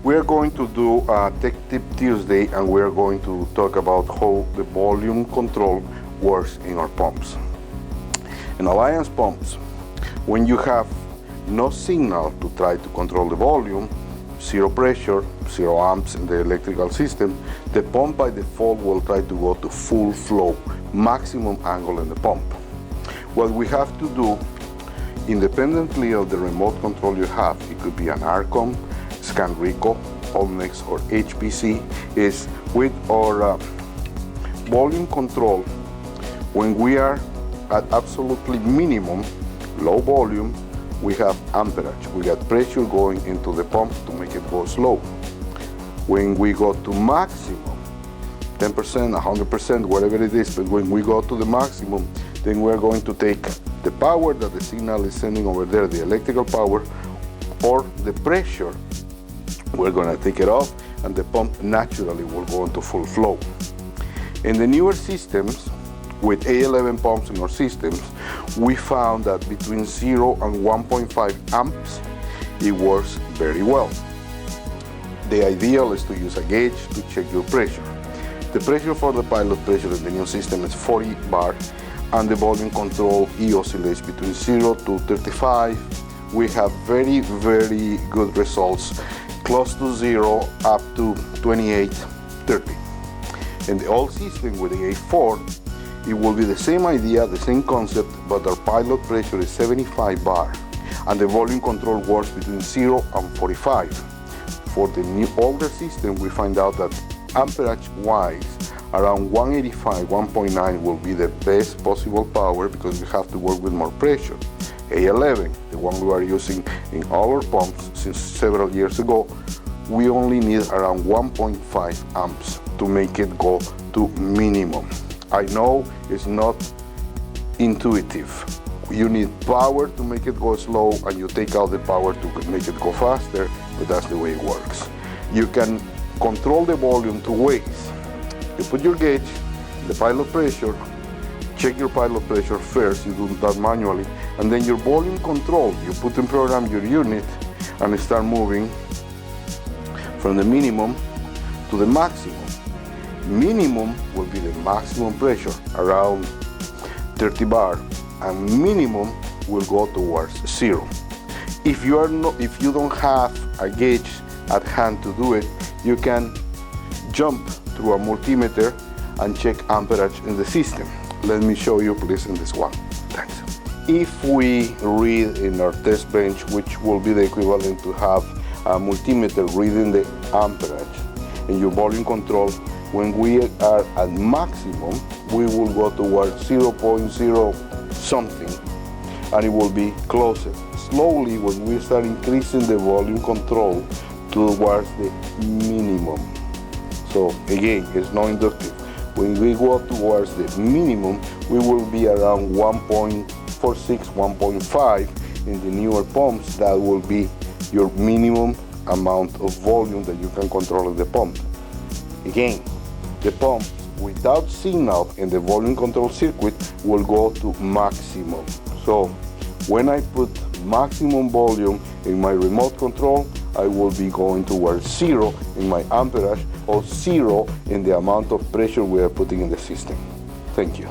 We are going to do a Tech Tip Tuesday, and we are going to talk about how the volume control works in our pumps. In Alliance pumps, when you have no signal to try to control the volume, zero pressure, 0 amps in the electrical system, the pump by default will try to go to full flow, maximum angle in the pump. What we have to do, independently of the remote control you have, it could be an Arcom, Scanrico, Omnex, or HPC, is with our volume control, when we are at absolutely minimum, low volume, we have amperage. We got pressure going into the pump to make it go slow. When we go to maximum, 10%, 100%, whatever it is, but when we go to the maximum, then we're going to take the power that the signal is sending over there, the electrical power, or the pressure, we're going to take it off, and the pump naturally will go into full flow. In the newer systems, with A11 pumps in our systems, we found that between 0 and 1.5 amps, it works very well. The ideal is to use a gauge to check your pressure. The pressure for the pilot pressure in the new system is 40 bar, and the volume control oscillates between 0 to 35. We have very, very good results, close to 0 up to 28, 30. In the old system with the A4, it will be the same idea, the same concept, but our pilot pressure is 75 bar, and the volume control works between 0 and 45. For the new older system, we find out that amperage-wise, around 185, 1.9 will be the best possible power, because we have to work with more pressure. A11, the one we are using in all our pumps since several years ago, we only need around 1.5 amps to make it go to minimum. I know it's not intuitive. You need power to make it go slow, and you take out the power to make it go faster, but that's the way it works. You can control the volume two ways. You put your gauge, the pilot pressure, check your pilot pressure first, you do that manually, and then your volume control, you put in program your unit and start moving from the minimum to the maximum. Minimum will be the maximum pressure, around 30 bar, and minimum will go towards 0. If you don't have a gauge at hand to do it, you can jump through a multimeter and check amperage in the system. Let me show you please in this one. Thanks. If we read in our test bench, which will be the equivalent to have a multimeter reading the amperage in your volume control, when we are at maximum, we will go towards 0.0 something, and it will be closer. Slowly, when we start increasing the volume control towards the minimum. So again, it's not inductive. When we go towards the minimum, we will be around 1.46, 1.5 in the newer pumps. That will be your minimum amount of volume that you can control in the pump. Again, the pump without signal in the volume control circuit will go to maximum. So when I put maximum volume in my remote control, I will be going towards 0 in my amperage, or 0 in the amount of pressure we are putting in the system. Thank you.